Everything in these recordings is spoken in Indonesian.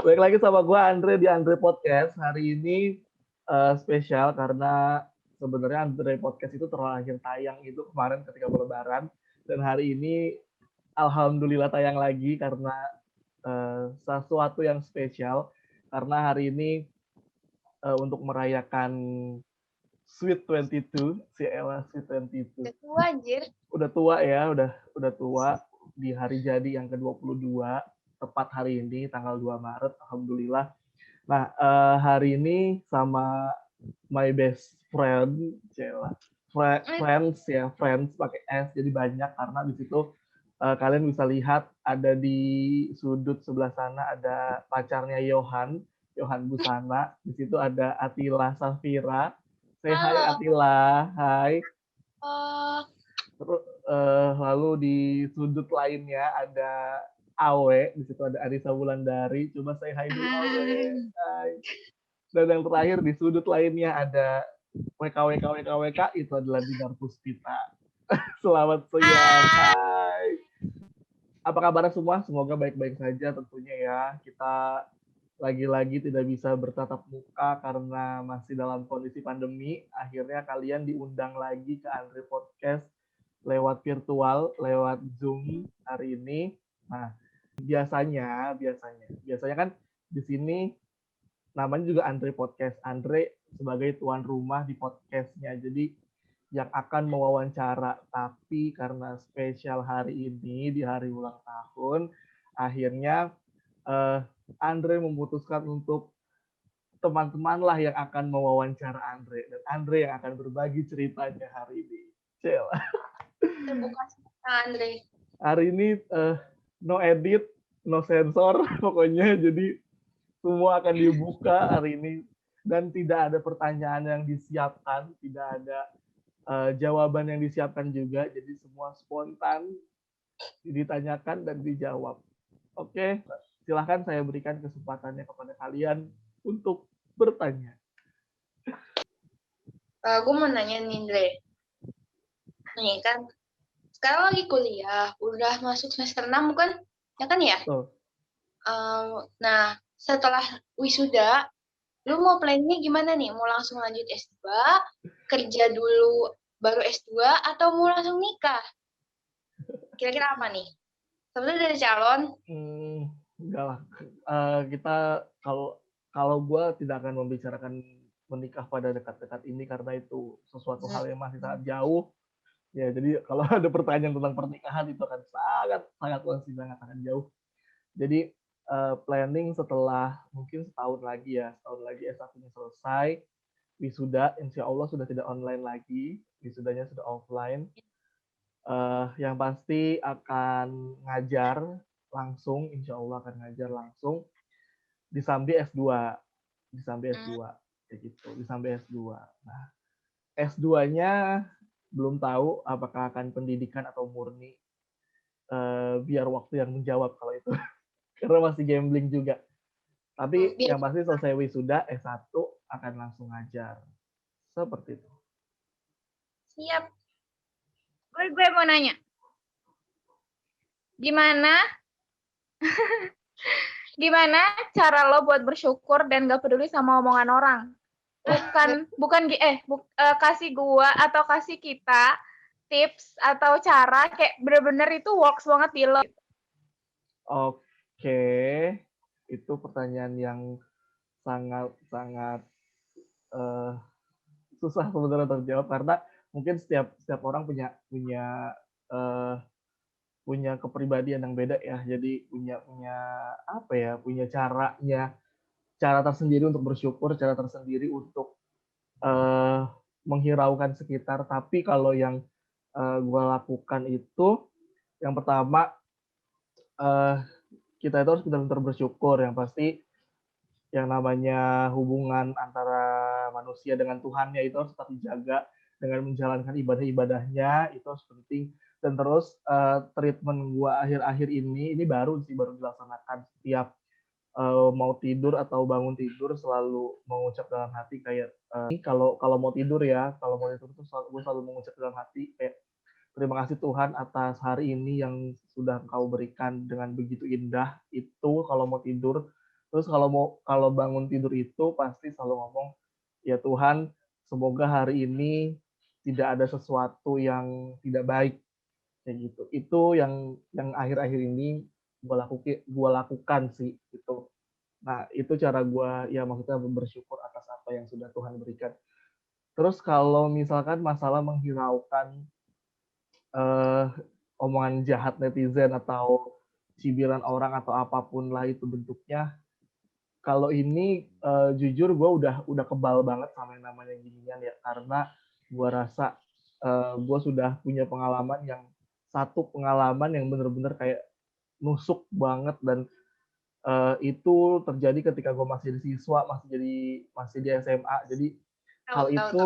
Baik lagi sama gue Andre di Andre Podcast. Hari ini spesial karena sebenarnya Andre Podcast itu terakhir tayang itu kemarin ketika Lebaran. Dan hari ini alhamdulillah tayang lagi karena sesuatu yang spesial. Karena hari ini untuk merayakan Sweet 22, si Ella Sweet 22. Udah tua anjir. Udah tua ya, udah tua di hari jadi yang ke-22, tepat hari ini tanggal 2 Maret, alhamdulillah. Nah, hari ini sama my best friend, Cela. Friends ya, friends pakai S jadi banyak karena di situ kalian bisa lihat ada di sudut sebelah sana ada pacarnya Johan Busana. Di situ ada Atila Safira. Say hi Halo. Atila, hai. Oh, Terus lalu di sudut lainnya ada Awe, di situ ada Arisa Wulandari. Coba say hi dulu Awe. Hai. Dan yang terakhir di sudut lainnya ada WKWK itu adalah Dinar Puspita. Selamat siang. Hai. Apa kabar semua? Semoga baik-baik saja tentunya ya. Kita lagi-lagi tidak bisa bertatap muka karena masih dalam kondisi pandemi. Akhirnya kalian diundang lagi ke Andre Podcast lewat virtual, lewat Zoom hari ini. Nah, biasanya kan di sini namanya juga Andre Podcast. Andre sebagai tuan rumah di podcastnya. Jadi yang akan mewawancara. Tapi karena spesial hari ini di hari ulang tahun, akhirnya Andre memutuskan untuk teman-teman lah yang akan mewawancara Andre. Dan Andre yang akan berbagi ceritanya hari ini. Cel. terbuka sama Andre. Hari ini no edit, no sensor pokoknya. Jadi semua akan dibuka hari ini. Dan tidak ada pertanyaan yang disiapkan, tidak ada jawaban yang disiapkan juga. Jadi semua spontan ditanyakan dan dijawab. Oke, silahkan saya berikan kesempatannya kepada kalian untuk bertanya. Gue mau nanya nih, Andre. Nih kan, sekarang lagi kuliah, udah masuk semester 6 bukan? Ya kan ya? Tuh. Nah, setelah wisuda, lu mau planningnya gimana nih? Mau langsung lanjut S2, kerja dulu baru S2, atau mau langsung nikah? Kira-kira apa nih? Sebenarnya dari calon. Enggak lah. Kita kalau gue tidak akan membicarakan menikah pada dekat-dekat ini karena itu sesuatu hal yang masih sangat jauh. Ya, jadi kalau ada pertanyaan tentang pernikahan itu akan sangat sangat jauh. Jadi planning setelah mungkin setahun lagi S1-nya selesai, wisuda insya Allah sudah tidak online lagi, wisudanya sudah offline. Yang pasti akan ngajar langsung, insya Allah akan ngajar langsung disambi S2, kayak gitu, disambi S2. Nah, S2-nya belum tahu apakah akan pendidikan atau murni, biar waktu yang menjawab kalau itu, karena masih gambling juga. Tapi yang pasti selesai wisuda S1 akan langsung ngajar, seperti itu. Siap. Gue mau nanya. Gimana cara lo buat bersyukur dan gak peduli sama omongan orang? Kasih gua atau kasih kita tips atau cara kayak bener-bener itu works banget di lo. Oke, itu pertanyaan yang sangat susah sebenarnya terjawab karena mungkin setiap orang punya kepribadian yang beda ya. Jadi punya cara tersendiri untuk bersyukur, cara tersendiri untuk menghiraukan sekitar. Tapi kalau yang gue lakukan itu, yang pertama kita itu harus benar-benar bersyukur. Yang pasti yang namanya hubungan antara manusia dengan Tuhannya itu harus tetap dijaga dengan menjalankan ibadah-ibadahnya, itu harus penting. Dan terus treatment gue akhir-akhir ini baru dilaksanakan setiap mau tidur atau bangun tidur selalu mengucap dalam hati kayak kalau mau tidur tuh gue selalu mengucap dalam hati kayak terima kasih Tuhan atas hari ini yang sudah Engkau berikan dengan begitu indah. Itu kalau mau tidur Terus kalau bangun tidur itu pasti selalu ngomong, ya Tuhan, semoga hari ini tidak ada sesuatu yang tidak baik kayak gitu. Itu yang akhir-akhir ini gua lakukan sih gitu. Nah, itu cara gua ya maksudnya bersyukur atas apa yang sudah Tuhan berikan. Terus kalau misalkan masalah menghiraukan eh, omongan jahat netizen atau cibiran orang atau apapun lah itu bentuknya, kalau ini jujur gue udah kebal banget sama yang namanya ginian ya, karena gue rasa gue sudah punya satu pengalaman yang bener-bener kayak nusuk banget, dan itu terjadi ketika gue masih di siswa, masih di SMA. Jadi hal Tahu. itu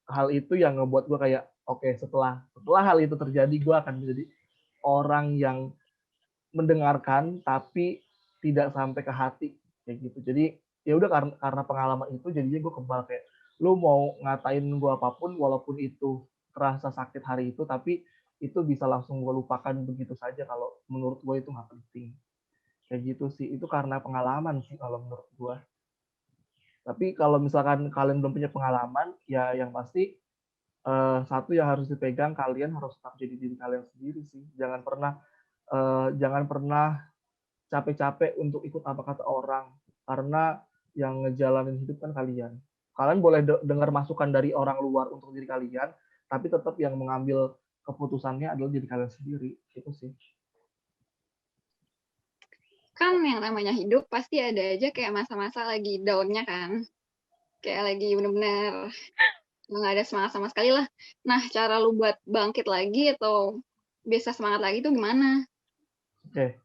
hal itu yang ngebuat gue kayak oke, setelah hal itu terjadi gue akan menjadi orang yang mendengarkan tapi tidak sampai ke hati kayak gitu. Jadi ya udah, karena pengalaman itu jadinya gue kebal kayak lu mau ngatain gue apapun walaupun itu terasa sakit hari itu, tapi itu bisa langsung gue lupakan begitu saja kalau menurut gue itu nggak penting kayak gitu sih. Itu karena pengalaman sih kalau menurut gue. Tapi kalau misalkan kalian belum punya pengalaman, ya yang pasti satu yang harus dipegang, kalian harus tetap jadi diri kalian sendiri sih. Jangan pernah capek-capek untuk ikut apa kata orang, karena yang ngejalanin hidup kan kalian. Kalian boleh dengar masukan dari orang luar untuk diri kalian, tapi tetap yang mengambil keputusannya adalah diri kalian sendiri. Itu sih. Kan yang namanya hidup pasti ada aja kayak masa-masa lagi down-nya kan. Kayak lagi bener-bener nggak ada semangat sama sekali lah. Nah, cara lu buat bangkit lagi atau biasa semangat lagi tuh gimana? Oke.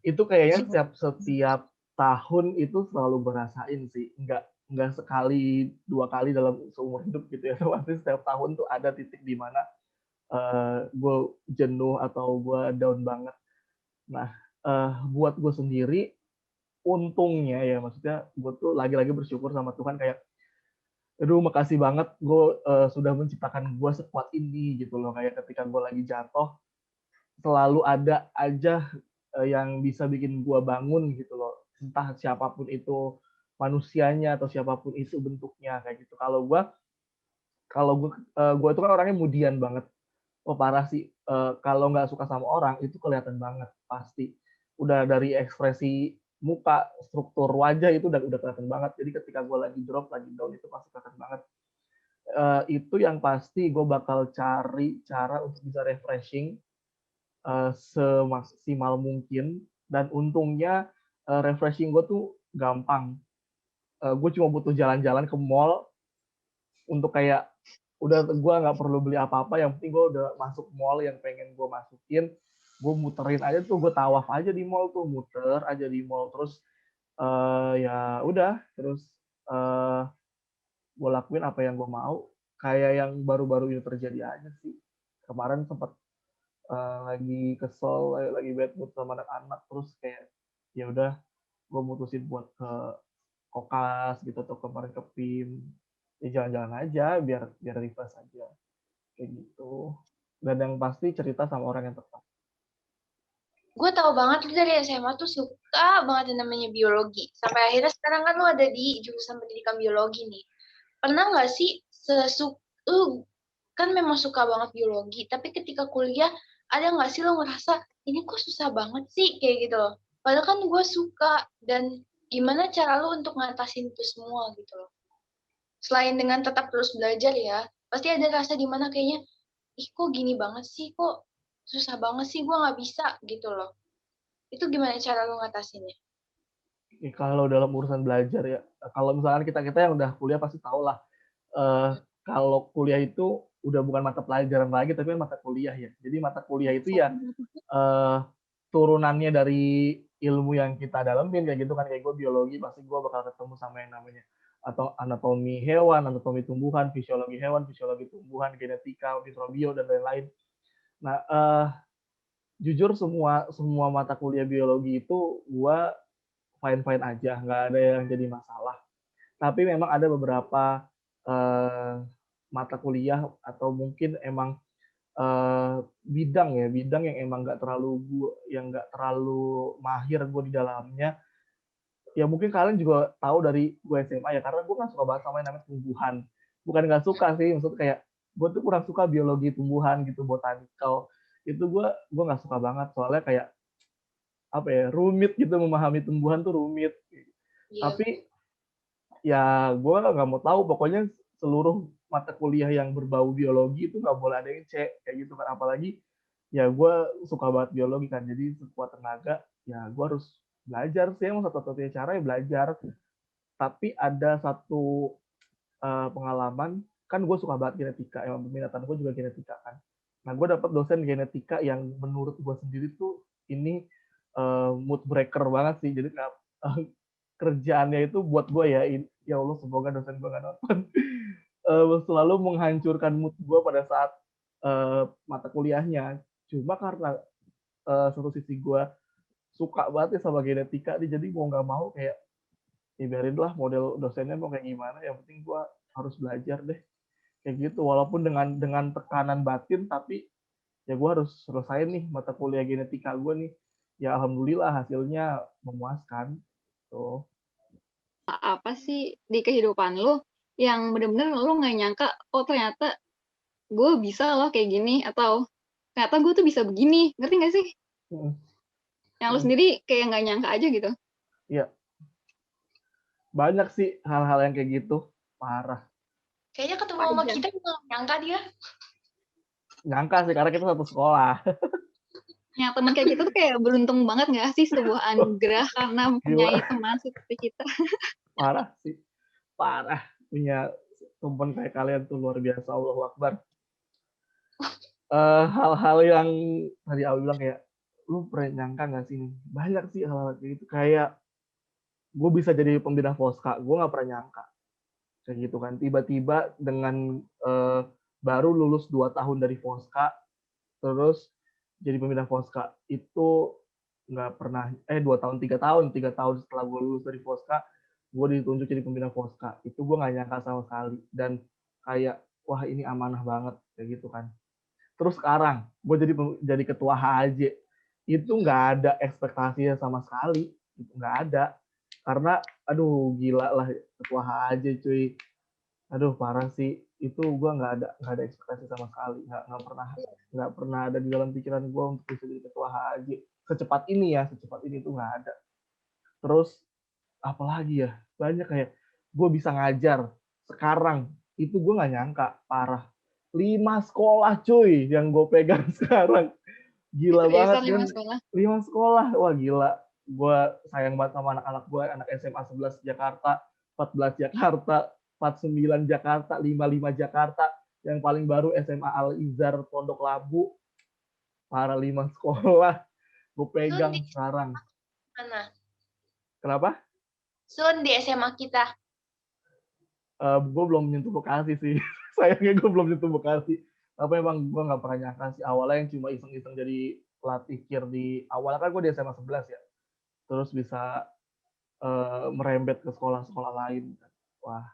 Itu kayaknya setiap tahun itu selalu berasain sih. Enggak sekali, 2 kali dalam seumur hidup gitu ya. Pasti setiap tahun tuh ada titik di mana gue jenuh atau gue down banget. Nah, buat gue sendiri, untungnya ya, maksudnya gue tuh lagi-lagi bersyukur sama Tuhan kayak, aduh makasih banget gue sudah menciptakan gue sekuat ini gitu loh. Kayak ketika gue lagi jatuh, selalu ada aja yang bisa bikin gue bangun gitu loh. Entah siapapun itu manusianya atau siapapun itu bentuknya kayak gitu. Kalau gue itu kan orangnya mudian banget. Oh parah sih, kalau nggak suka sama orang itu kelihatan banget pasti. Udah dari ekspresi muka, struktur wajah itu udah kelihatan banget. Jadi ketika gue lagi drop, lagi down itu pasti kelihatan banget. Itu yang pasti gue bakal cari cara untuk bisa refreshing semaksimal mungkin, dan untungnya refreshing gue tuh gampang. Gue cuma butuh jalan-jalan ke mall untuk kayak udah gue nggak perlu beli apa-apa, yang penting gue udah masuk mall yang pengen gue masukin, gue muterin aja tuh, gue tawaf aja di mall tuh, muter aja di mall terus ya udah, terus gue lakuin apa yang gue mau, kayak yang baru-baru ini terjadi aja sih. Kemarin sempat lagi kesel, lagi bad mood sama anak-anak, terus kayak ya udah gue mutusin buat ke Kokas gitu atau kemarin ke PIM, ya jalan-jalan aja biar refresh aja kayak gitu, dan yang pasti cerita sama orang yang tepat. Gue tahu banget lu dari SMA tuh suka banget yang namanya biologi. Sampai akhirnya sekarang kan lu ada di jurusan pendidikan biologi nih. Pernah nggak sih lu kan memang suka banget biologi, tapi ketika kuliah ada nggak sih lo ngerasa ini kok susah banget sih kayak gitu loh. Padahal kan gue suka, dan gimana cara lu untuk ngatasin itu semua gitu loh. Selain dengan tetap terus belajar ya, pasti ada rasa di mana kayaknya, ih kok gini banget sih, kok susah banget sih, gue nggak bisa gitu loh. Itu gimana cara lu ngatasinnya? Kalau dalam urusan belajar ya, kalau misalkan kita yang udah kuliah pasti tahu lah, kalau kuliah itu udah bukan mata pelajaran lagi tapi mata kuliah ya. Jadi mata kuliah itu ya turunannya dari ilmu yang kita dalamin kayak gitu kan. Kayak gue biologi pasti gue bakal ketemu sama yang namanya atau anatomi hewan, anatomi tumbuhan, fisiologi hewan, fisiologi tumbuhan, genetika, mikrobio dan lain-lain. Nah, jujur semua mata kuliah biologi itu gue fine-fine aja, nggak ada yang jadi masalah. Tapi memang ada beberapa mata kuliah atau mungkin emang bidang yang emang nggak terlalu mahir gue di dalamnya, ya mungkin kalian juga tahu dari gue SMA ya, karena gue nggak suka banget sama yang namanya tumbuhan. Bukan nggak suka sih, maksudnya kayak gue tuh kurang suka biologi tumbuhan gitu, botanikal. Itu gue nggak suka banget, soalnya kayak apa ya, rumit gitu, memahami tumbuhan tuh rumit. Iya. Tapi ya gue nggak mau tahu, pokoknya seluruh mata kuliah yang berbau biologi itu nggak boleh ada yang C kayak gitu kan, apalagi ya gue suka banget biologi kan, jadi sekuat tenaga ya gue harus belajar sih, emang satu-satunya cara ya belajar. Tapi ada satu pengalaman, kan gue suka banget genetika, emang peminatan gue juga genetika kan. Nah gue dapet dosen genetika yang menurut gue sendiri tuh ini mood breaker banget sih, jadi kerjaannya itu buat gue ya, ya Allah semoga dosen gue gak nonton, selalu menghancurkan mood gue pada saat mata kuliahnya. Cuma karena satu sisi gue suka banget ya sama genetika nih, jadi mau nggak mau kayak ya biarin lah model dosennya mau kayak gimana, yang penting gue harus belajar deh kayak gitu, walaupun dengan tekanan batin, tapi ya gue harus selesai nih mata kuliah genetika gue nih. Ya alhamdulillah hasilnya memuaskan tuh. Apa sih di kehidupan lu yang bener-bener lu nggak nyangka, oh ternyata gue bisa loh kayak gini, atau ternyata gue tuh bisa begini, ngerti nggak sih? Yang lu sendiri kayak nggak nyangka aja gitu. Iya, banyak sih hal-hal yang kayak gitu, parah. Kayaknya ketemu sama kita juga nggak nyangka dia. Nyangka sih karena kita satu sekolah. Ya teman kayak gitu tuh kayak beruntung banget nggak sih, sebuah anugerah karena mempunyai teman seperti kita. Parah sih, parah, punya teman kayak kalian tuh luar biasa, Allahu Akbar. Hal-hal yang tadi Awi bilang kayak lu pernah nyangka nggak sih, banyak sih hal-hal kayak gitu, kayak gue bisa jadi pembina Foska, gue nggak pernah nyangka kayak gitu kan, tiba-tiba dengan baru lulus 2 tahun dari Foska terus jadi pembina Foska itu nggak pernah, 2 tahun 3 tahun setelah gue lulus dari Foska gue ditunjuk jadi pembina Foska, itu gue nggak nyangka sama sekali, dan kayak wah ini amanah banget kayak gitu kan. Terus sekarang gue jadi ketua HAJ, itu nggak ada ekspektasinya sama sekali, itu nggak ada, karena aduh gila lah ketua HAJ cuy, aduh parah sih, itu gue nggak ada ekspektasi sama sekali, nggak pernah ada di dalam pikiran gue untuk bisa jadi ketua HAJ secepat ini ya, secepat ini tuh nggak ada. Terus apalagi ya, banyak kayak gue bisa ngajar sekarang, itu gue nggak nyangka, parah. 5 sekolah cuy yang gue pegang sekarang, gila banget kan. 5 sekolah, wah gila. Gue sayang banget sama anak-anak gue, anak SMA 11 Jakarta, 14 Jakarta, 49 Jakarta, 55 Jakarta, yang paling baru SMA Al Izhar Pondok Labu, para 5 sekolah gue pegang sekarang. Mana? Kenapa? Sun di SMA kita. Gue belum menyentuh Bekasi sih. Sayangnya gue belum menyentuh Bekasi. Tapi emang gue nggak pernah nyangka sih. Awalnya yang cuma iseng-iseng jadi pelatih kir di awal kan gue di SMA 11 ya. Terus bisa merembet ke sekolah-sekolah lain. Wah,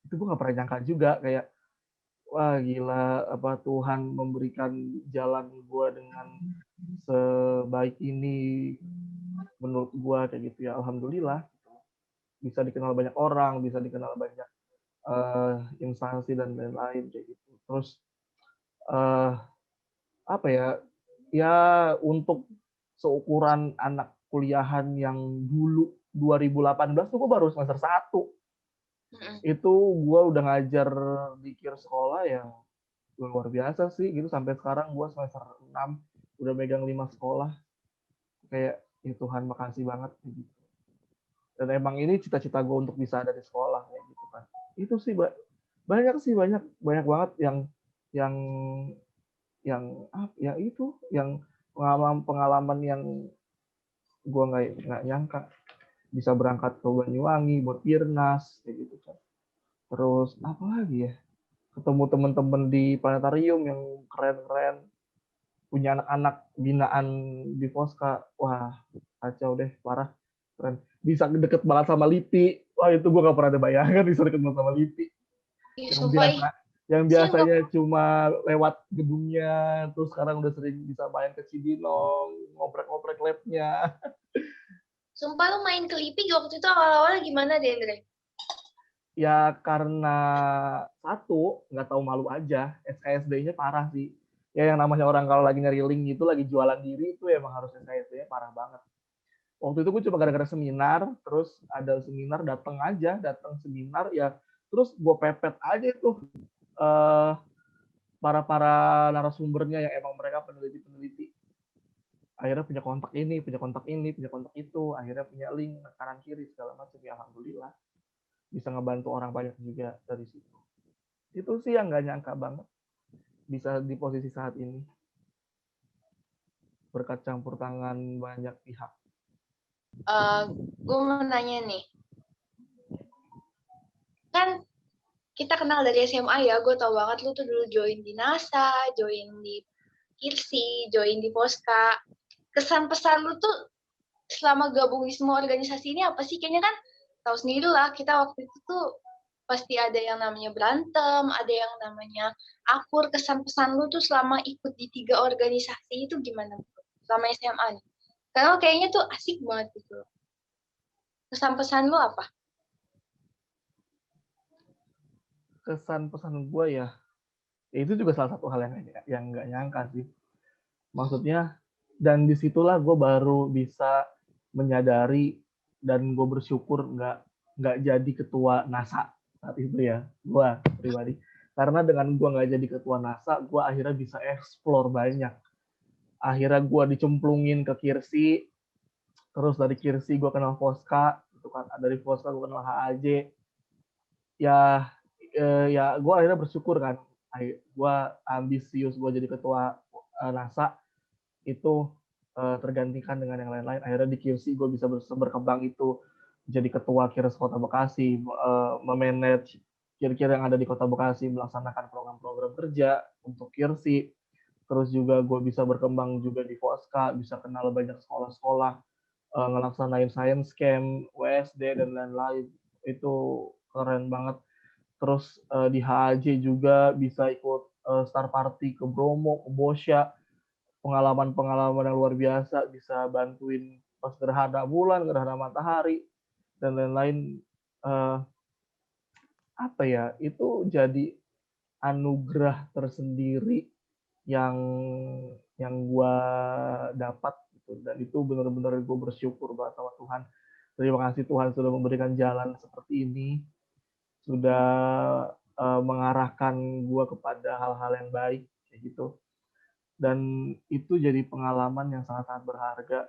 itu gue nggak pernah nyangka juga. Kayak, wah gila, apa Tuhan memberikan jalan gue dengan sebaik ini menurut gue kayak gitu ya. Alhamdulillah. Bisa dikenal banyak orang, bisa dikenal banyak instansi dan lain-lain kayak gitu. Terus apa ya? Ya untuk seukuran anak kuliahan yang dulu 2018 tuh gue baru semester 1. Itu gue udah ngajar di kir sekolah ya luar biasa sih gitu, sampai sekarang gue semester 6 udah megang 5 sekolah. Kayak ya Tuhan makasih banget gitu. Dan emang ini cita-cita gue untuk bisa ada di sekolah kayak gitu kan. Itu sih banyak banget yang yang itu yang pengalaman yang gue nggak nyangka bisa berangkat ke Banyuwangi buat Pirnas kayak gitu kan. Terus apa lagi ya, ketemu teman-teman di planetarium yang keren-keren, punya anak-anak binaan di Foska, wah kacau deh, parah keren, bisa deket banget sama LIPI, wah itu gue gak pernah ada bayangan bisa deket banget sama LIPI. Yang biasanya cuma lewat gedungnya, terus sekarang udah sering bisa main ke Cibinong, ngoprek-ngoprek labnya. Sumpah lu main ke LIPI waktu itu awal-awal gimana deh, Andre? Ya karena satu, nggak tahu malu aja, SKSD-nya parah sih. Ya yang namanya orang kalau lagi nyari link gitu, lagi jualan diri itu emang harus SKSD-nya parah banget. Waktu itu gue cuma gara-gara seminar, terus ada seminar datang seminar ya, terus gue pepet aja tuh para narasumbernya yang emang mereka peneliti. Akhirnya punya kontak ini, punya kontak itu, akhirnya punya link kanan kiri segala macam. Ya alhamdulillah bisa ngebantu orang banyak juga dari situ. Itu sih yang nggak nyangka banget bisa di posisi saat ini berkat campur tangan banyak pihak. Gue mau nanya nih, kan kita kenal dari SMA ya, gue tau banget lu tuh dulu join di NASA, join di IRSI, join di Poska. Kesan pesan lu tuh selama gabung di semua organisasi ini apa sih? Kayaknya kan tahu sendiri lah, kita waktu itu tuh pasti ada yang namanya berantem, ada yang namanya akur. Kesan pesan lu tuh selama ikut di 3 organisasi itu gimana? Selama SMA nih. Karena kayaknya tuh asik banget gitu. Kesan pesan lu apa? Kesan pesan gue ya itu juga salah satu hal yang nggak nyangka sih. Maksudnya, dan disitulah gue baru bisa menyadari dan gue bersyukur nggak jadi ketua NASA saat itu ya, gue pribadi. Karena dengan gue nggak jadi ketua NASA, gue akhirnya bisa explore banyak. Akhirnya gue dicemplungin ke KIRSI, terus dari KIRSI gue kenal Foska, dari Foska gue kenal HAJ. Ya gue akhirnya bersyukur kan, gue ambisius gue jadi ketua NASA itu tergantikan dengan yang lain-lain. Akhirnya di KIRSI gue bisa berkembang itu jadi ketua KIRS Kota Bekasi, memanage kir-kir yang ada di Kota Bekasi, melaksanakan program-program kerja untuk KIRSI. Terus juga gue bisa berkembang juga di Foska, bisa kenal banyak sekolah-sekolah, ngelaksanain science camp, WSD, dan lain-lain. Itu keren banget. Terus di HAJ juga bisa ikut Star Party ke Bromo, ke Bosya, pengalaman-pengalaman yang luar biasa, bisa bantuin pas gerhana bulan, gerhana matahari, dan lain-lain. Apa ya, itu jadi anugerah tersendiri yang gue dapat gitu. Dan itu benar-benar gue bersyukur banget sama Tuhan. Terima kasih Tuhan sudah memberikan jalan seperti ini, sudah mengarahkan gue kepada hal-hal yang baik kayak gitu. Dan itu jadi pengalaman yang sangat-sangat berharga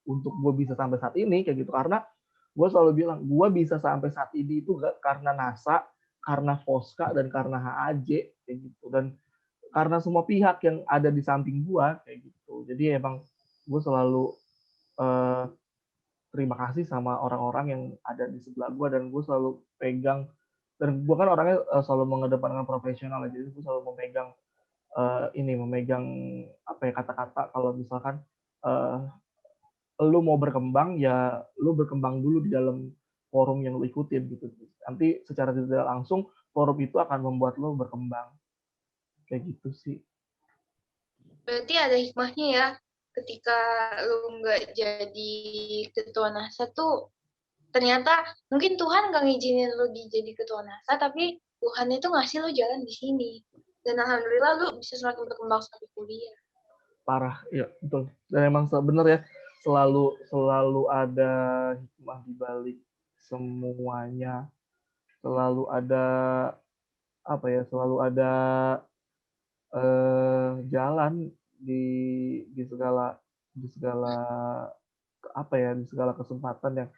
untuk gue bisa sampai saat ini kayak gitu. Karena gue selalu bilang gue bisa sampai saat ini itu gak karena NASA, karena Foska, dan karena HAJ kayak gitu, dan karena semua pihak yang ada di samping gue kayak gitu. Jadi emang gue selalu terima kasih sama orang-orang yang ada di sebelah gue, dan gue selalu pegang, dan gue kan orangnya selalu mengedepankan profesional, jadi gue selalu memegang memegang apa ya, kata-kata kalau misalkan lu mau berkembang ya lu berkembang dulu di dalam forum yang lu ikutin gitu. Nanti secara tidak langsung forum itu akan membuat lu berkembang kayak gitu sih. Berarti ada hikmahnya ya, ketika lu nggak jadi ketua NASA tuh ternyata mungkin Tuhan nggak ngizinin lu jadi ketua NASA, tapi Tuhan itu ngasih lu jalan di sini. Dan alhamdulillah lu bisa semakin berkembang sampai kuliah. Parah, ya betul. Dan emang bener ya, selalu ada hikmah di balik semuanya. Selalu ada apa ya? Selalu ada jalan di segala apa ya, di segala kesempatan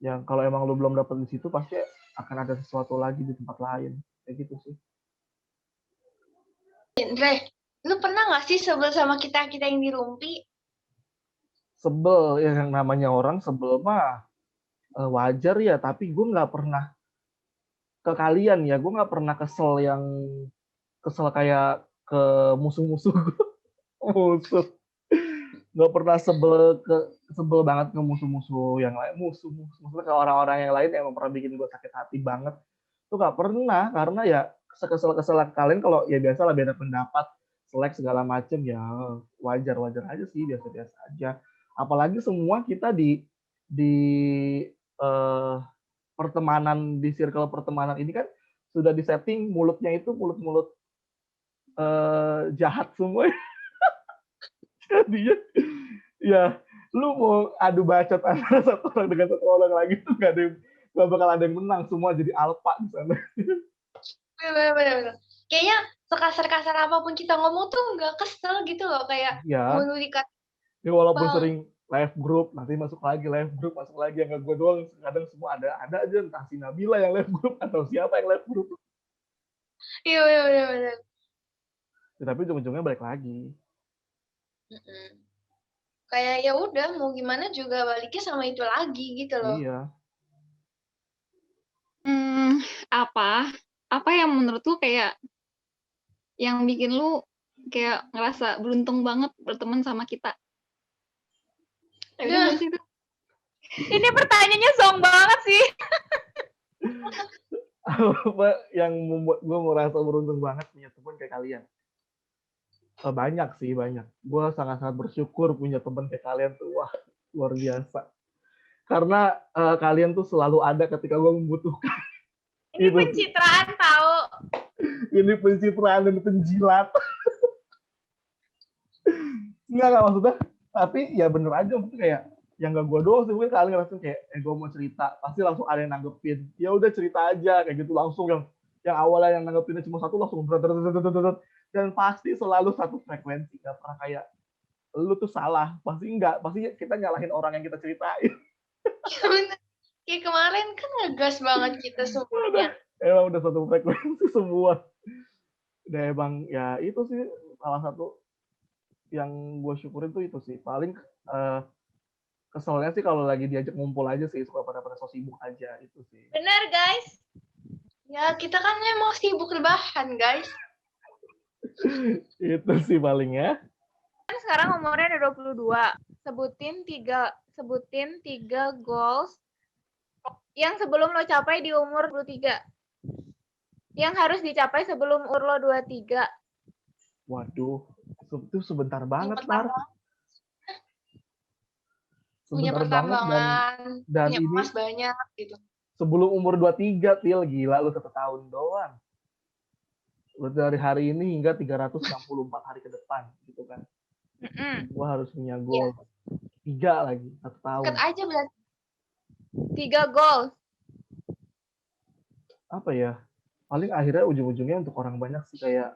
yang kalau emang lu belum dapet di situ pasti akan ada sesuatu lagi di tempat lain kayak gitu sih. Andre, lu pernah nggak sih sebel sama kita yang di Rumpi? Sebel ya, yang namanya orang sebel mah wajar ya, tapi gue nggak pernah ke kalian ya, gue nggak pernah kesel kayak ke musuh-musuh musuh. Nggak pernah sebel banget ke musuh-musuh yang lain, maksudnya ke orang-orang yang lain yang pernah bikin gue sakit hati banget tuh nggak pernah. Karena ya kesel kalian kalau ya biasa lah, beda pendapat, selek segala macem, ya wajar aja sih, biasa aja. Apalagi semua kita di pertemanan, di circle pertemanan ini kan sudah disetting mulutnya itu mulut-mulut jahat semua. Jadinya ya lu mau adu bacot antara satu orang dengan satu orang lagi tuh nggak bakal ada yang menang, semua jadi alpha di sana. Bener. Kayaknya sekasar-kasar apapun kita ngomong tuh nggak kesel gitu loh, kayak Ya, mulu dikata walaupun bang. sering live group, nanti masuk lagi live group, masuk lagi, yang nggak gue doang, kadang semua ada aja, entah si Nabila yang live group atau siapa yang live group. Iya bener. Ya, tapi ujung-ujungnya balik lagi. Mm-mm. Kayak ya udah mau gimana juga baliknya sama itu lagi gitu loh. Iya. Apa yang menurut lu kayak yang bikin lu kayak ngerasa beruntung banget berteman sama kita? Ada Aduh. nggak sih itu? Ini pertanyaannya song banget sih. Apa yang membuat gue merasa beruntung banget punya teman kayak kalian? Banyak sih, banyak. Gue sangat-sangat bersyukur punya teman kayak kalian tuh. Wah, luar biasa. Karena kalian tuh selalu ada ketika gue membutuhkan. Ini Gitu. pencitraan tahu. Ini pencitraan dan penjilat. Enggak maksudnya. Tapi ya bener aja, maksudnya kayak yang gak gue doang sih, mungkin kalian ngerasa kayak gue mau cerita, pasti langsung ada yang nanggepin. Ya udah cerita aja kayak gitu, langsung yang awalnya yang nanggepinnya cuma satu langsung dan pasti selalu satu frekuensi, gak pernah kayak lu tuh salah, pasti enggak, pasti kita nyalahin orang yang kita ceritain. Ya bener. Kayak kemarin kan ngegas banget kita semuanya. Emang udah satu frekuensi semua. Dan emang ya itu sih salah satu yang gue syukurin tuh itu sih. Paling keselnya sih kalau lagi diajak ngumpul aja sih, suka pada so sibuk aja itu sih. Bener guys. Ya kita kan emang sibuk rebahan guys. Itu sih paling ya. Kan sekarang umurnya udah 22. Sebutin tiga goals yang sebelum lo capai di umur 23. Yang harus dicapai sebelum umur lo 23. Waduh, itu sebentar banget, Yang Nar. pertama, punya Sebentar banget pertambangan, dan punya ini emas banyak gitu. sebelum umur 23, Til. Gila, lu 1 tahun doang. Lu dari hari ini hingga 364 hari ke depan, gitu kan. Gua harus punya goal. 3 lagi, 1 tahun. Deket aja berarti. 3 goals. Apa ya? Paling akhirnya ujung-ujungnya untuk orang banyak sih kayak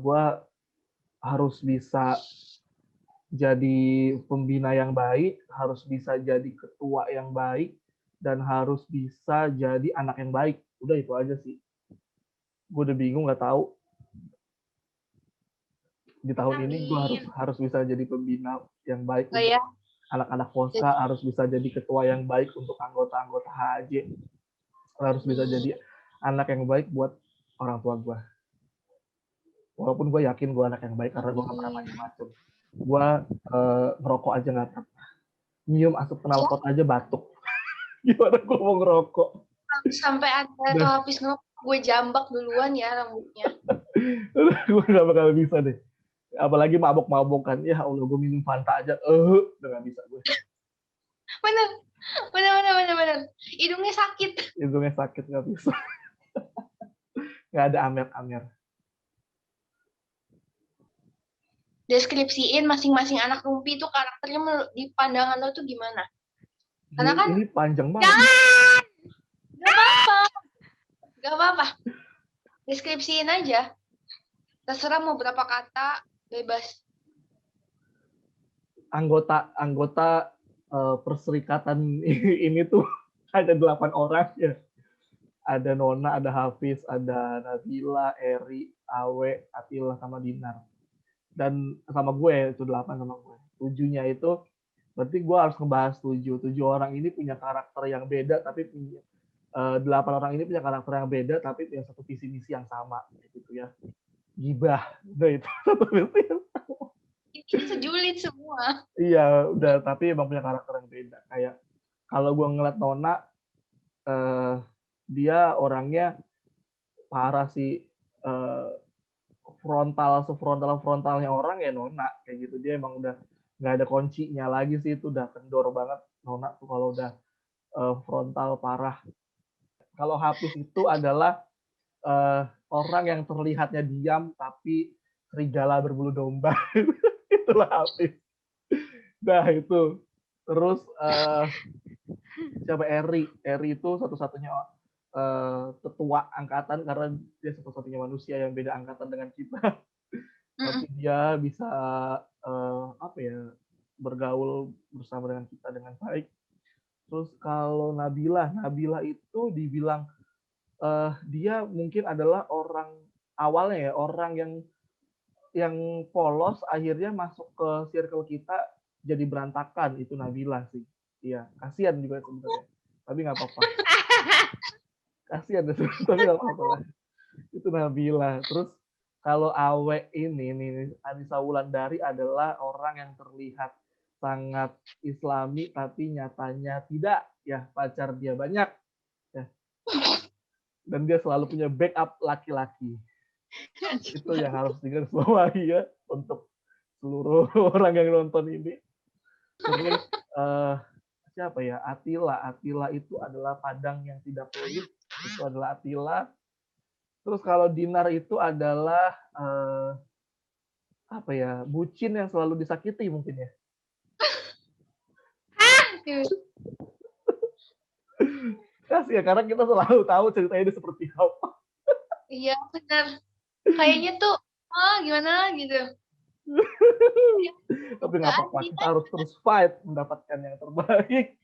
gua harus bisa jadi pembina yang baik, harus bisa jadi ketua yang baik, dan harus bisa jadi anak yang baik. Udah itu aja sih. Gue udah bingung, nggak tahu. Di tahun ini gue harus bisa jadi pembina yang baik untuk anak-anak Poska, harus bisa jadi ketua yang baik untuk anggota-anggota HJ, harus bisa jadi anak yang baik buat orang tua gue. Walaupun gue yakin gue anak yang baik karena gue gak pernah macam-macam. Gue ngerokok aja gak pernah. Nyium asap knalpot aja batuk. Gimana gue mau ngerokok? Sampai ada tuh habis ngerokok, gue jambak duluan ya rambutnya. Gue gak bakal bisa deh. Apalagi mabok-mabokan. Ya Allah, gue minum Fanta aja. Udah gak bisa gue. Bener. Hidungnya sakit. Hidungnya sakit, gak bisa. Gak ada amer-amer. Deskripsiin masing-masing anak rumpi itu karakternya di pandangan lo tuh gimana? Karena kan ini panjang banget. Jangan! Gak apa-apa. Deskripsiin aja. Terserah mau berapa kata, bebas. Anggota perserikatan ini tuh ada 8 orang ya. Ada Nona, ada Hafiz, ada Nabila, Eri, Awe, Atila, sama Dinar. Dan sama gue, itu 8 sama gue. 7-nya itu, berarti gue harus ngebahas 7. 7 orang ini punya karakter yang beda, tapi punya 8 orang ini punya karakter yang beda, tapi punya satu visi misi yang sama. Gitu ya. Gibah. Udah itu. Satu visi yang sama. Ini sejulit semua. Iya, udah, tapi emang punya karakter yang beda. Kayak, kalau gue ngeliat Nona, dia orangnya parah sih, frontalnya orang ya Nona kayak gitu. Dia emang udah nggak ada kuncinya lagi sih, itu udah kendor banget. Nona tuh kalau udah frontal parah. Kalau Hafiz itu adalah orang yang terlihatnya diam tapi serigala berbulu domba. Itulah Hafiz. Nah itu. Terus siapa Eri itu satu-satunya tetua angkatan karena dia satu-satunya manusia yang beda angkatan dengan kita. Tapi dia bisa apa ya, bergaul bersama dengan kita dengan baik. Terus kalau Nabila itu dibilang dia mungkin adalah orang awalnya ya, orang yang polos akhirnya masuk ke circle kita jadi berantakan, itu Nabila sih. Iya, kasihan juga sebenarnya. Tapi nggak apa-apa. Kasihan tapi nggak apa-apa lah. Itu Nabila. Terus kalau Awe ini nih, Anissa Wulandari adalah orang yang terlihat sangat Islami tapi nyatanya tidak, ya pacar dia banyak ya, dan dia selalu punya backup laki-laki. Itu yang harus digarisbawahi ya untuk seluruh orang yang nonton ini. Terus siapa ya, Atila itu adalah padang yang tidak pelit, itu adalah Atila. Terus kalau Dinar itu adalah apa ya, bucin yang selalu disakiti mungkin ya. Kasih ya, karena kita selalu tahu ceritanya dia seperti apa. Iya benar. Kayaknya tuh gimana gitu. Tapi nggak apa-apa, kita harus terus fight mendapatkan yang terbaik.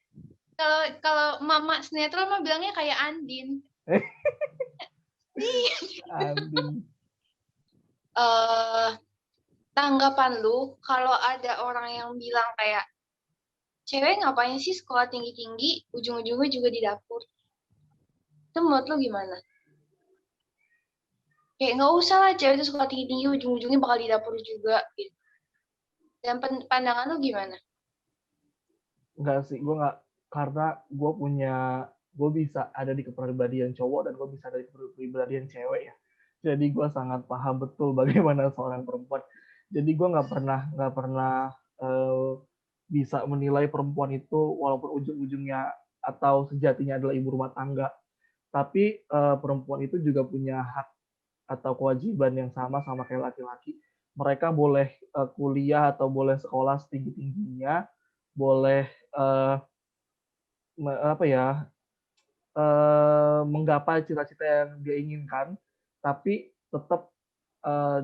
Kalau mama sinetron mah bilangnya kayak Andin. Andin. Tanggapan lu kalau ada orang yang bilang kayak cewek ngapain sih sekolah tinggi-tinggi, ujung-ujungnya juga di dapur. Itu menurut lu gimana? Kayak nggak usah lah cewek itu sekolah tinggi-tinggi, ujung-ujungnya bakal di dapur juga. Gitu. Dan pandangan lu gimana? Enggak sih, gue nggak, karena gue bisa ada di kepribadian cowok dan gue bisa ada di kepribadian cewek ya. Jadi gue sangat paham betul bagaimana seorang perempuan. Jadi gue nggak pernah bisa menilai perempuan itu walaupun ujung-ujungnya atau sejatinya adalah ibu rumah tangga. Tapi perempuan itu juga punya hak atau kewajiban yang sama kayak laki-laki. Mereka boleh kuliah atau boleh sekolah setinggi-tingginya, boleh apa ya, menggapai cita-cita yang dia inginkan, tapi tetap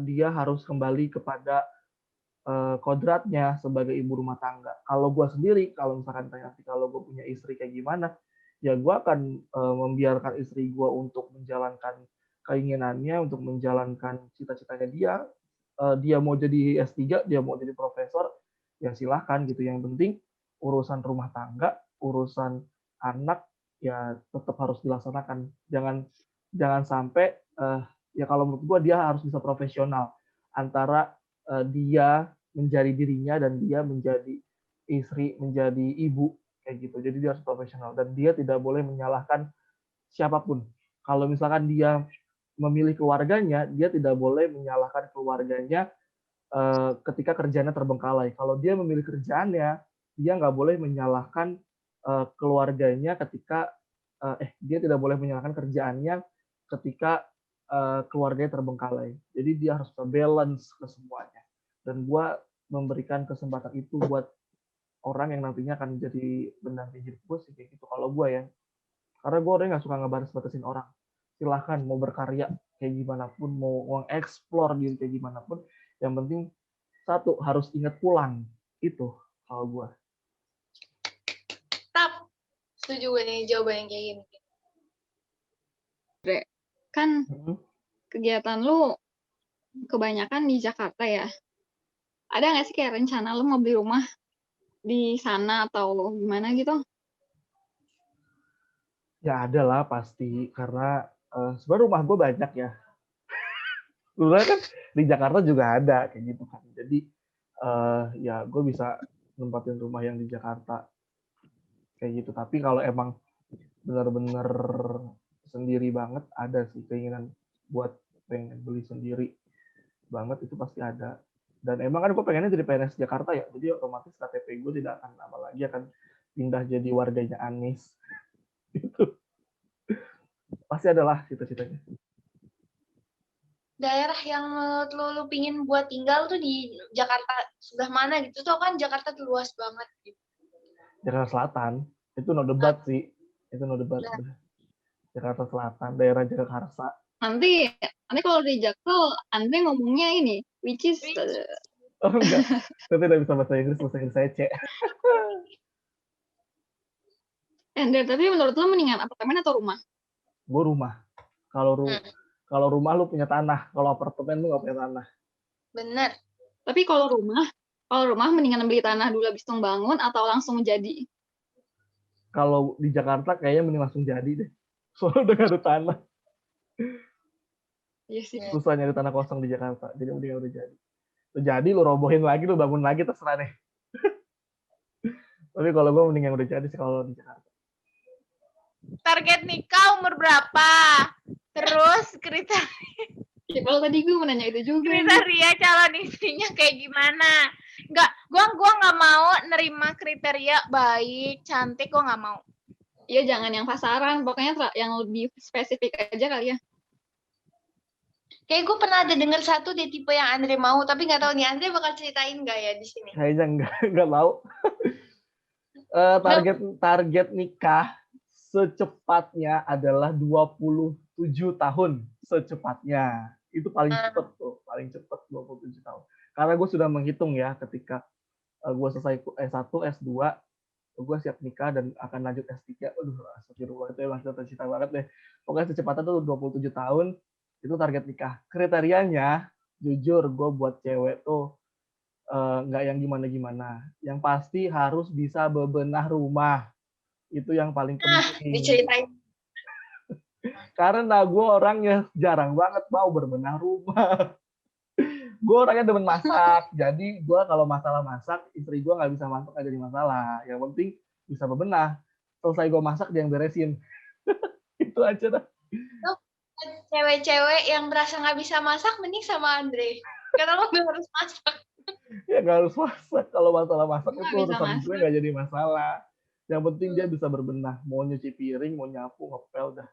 dia harus kembali kepada kodratnya sebagai ibu rumah tangga. Kalau gue sendiri, kalau misalkan nanti kalau gue punya istri kayak gimana, ya gue akan membiarkan istri gue untuk menjalankan keinginannya, untuk menjalankan cita-citanya dia. Dia mau jadi S3, dia mau jadi profesor, ya silahkan gitu. Yang penting urusan rumah tangga, urusan anak, ya tetap harus dilaksanakan. Jangan sampai ya kalau menurut gue dia harus bisa profesional antara dia menjadi dirinya dan dia menjadi istri, menjadi ibu kayak gitu. Jadi dia harus profesional dan dia tidak boleh menyalahkan siapapun. Kalau misalkan dia memilih keluarganya, dia tidak boleh menyalahkan keluarganya ketika kerjanya terbengkalai. Kalau dia memilih kerjaannya, dia nggak boleh menyalahkan keluarganya ketika dia tidak boleh menyalahkan kerjaannya ketika keluarganya terbengkalai. Jadi dia harus balance ke semuanya. Dan gue memberikan kesempatan itu buat orang yang nantinya akan jadi pendamping hidup gue sih kayak gitu kalau gue ya. Karena gue orang nggak suka ngebatas-batasin orang. Silahkan mau berkarya kayak gimana pun, mau explore diri kayak gimana pun. Yang penting satu, harus ingat pulang. Itu kalau gue. Tap, setuju gue nih jawaban yang kayak gini. Kan kegiatan lu kebanyakan di Jakarta ya. Ada nggak sih kayak rencana lu mau beli rumah di sana atau gimana gitu? Ya ada lah pasti, karena sebenarnya rumah gue banyak ya. Sebenarnya kan di Jakarta juga ada kayak gitu kan. Jadi ya gue bisa nempatin rumah yang di Jakarta kayak gitu. Tapi kalau emang benar-benar sendiri banget, ada sih keinginan buat pengen beli sendiri banget, itu pasti ada. Dan emang kan gue pengennya jadi PNS Jakarta ya, jadi otomatis KTP gue tidak akan lama lagi akan pindah jadi warganya Anies. Itu pasti adalah cita-citanya. Daerah yang menurut lu pingin buat tinggal tuh di Jakarta sebelah mana gitu tuh kan Jakarta tuh luas banget gitu. Jakarta Selatan itu no debat sih, itu no debat. Nah. Jakarta Selatan, daerah Jagakarsa. Nanti kalau di Jaksel, Andre ngomongnya ini, which is Oh enggak, saya tidak bisa bahasa Inggris saya C. Andre, tapi menurut lo mendingan apartemen atau rumah? Gue rumah. Kalau rumah lu punya tanah, kalau apartemen lu nggak punya tanah. Bener. Tapi kalau rumah mendingan beli tanah dulu habis itu bangun atau langsung jadi? Kalau di Jakarta kayaknya mending langsung jadi deh. Soalnya udah gak ada tanah. Iya sih. Susah nyari tanah kosong di Jakarta. Jadi mending udah jadi. Jadi lu robohin lagi, lu bangun lagi, terserah deh. Tapi kalau gue mending yang udah jadi sih kalau di Jakarta. Target nikah umur berapa? Terus kriteria Ya, kalau tadi gue mau nanya itu juga. calon istrinya kayak gimana? Enggak, gua nggak mau nerima kriteria baik, cantik, gua nggak mau. Iya, jangan yang pasaran, pokoknya yang lebih spesifik aja kali ya. Kayak gue pernah ada denger satu deh tipe yang Andre mau, tapi nggak tahu nih Andre bakal ceritain nggak ya di sini? Kayaknya nggak tahu. Target nikah secepatnya adalah 27 tahun secepatnya. Itu paling cepat tuh, paling cepat 27 tahun. Karena gue sudah menghitung ya ketika gue selesai S1, S2, gue siap nikah dan akan lanjut S3. Aduh, astagfirullah, itu emang cita-cita banget deh. Pokoknya secepatnya tuh 27 tahun, itu target nikah. Kriterianya, jujur, gue buat cewek tuh nggak yang gimana-gimana. Yang pasti harus bisa bebenah rumah. Itu yang paling penting. Diceritain. Karena gue orangnya jarang banget mau berbenah rumah. Gue orangnya demen masak. Jadi gue kalau masalah masak, istri gue nggak bisa masak nggak jadi masalah. Yang penting bisa bebenah. Selesai gue masak, dia yang beresin. Itu aja dah. Cewek-cewek yang merasa nggak bisa masak, mending sama Andre. Karena lo nggak harus masak. Ya nggak harus masak. Kalau masalah masak Nggak itu bisa urusan masak. gue nggak jadi masalah. Yang penting dia bisa berbenah. Mau nyuci piring, mau nyapu, ngepel, dah.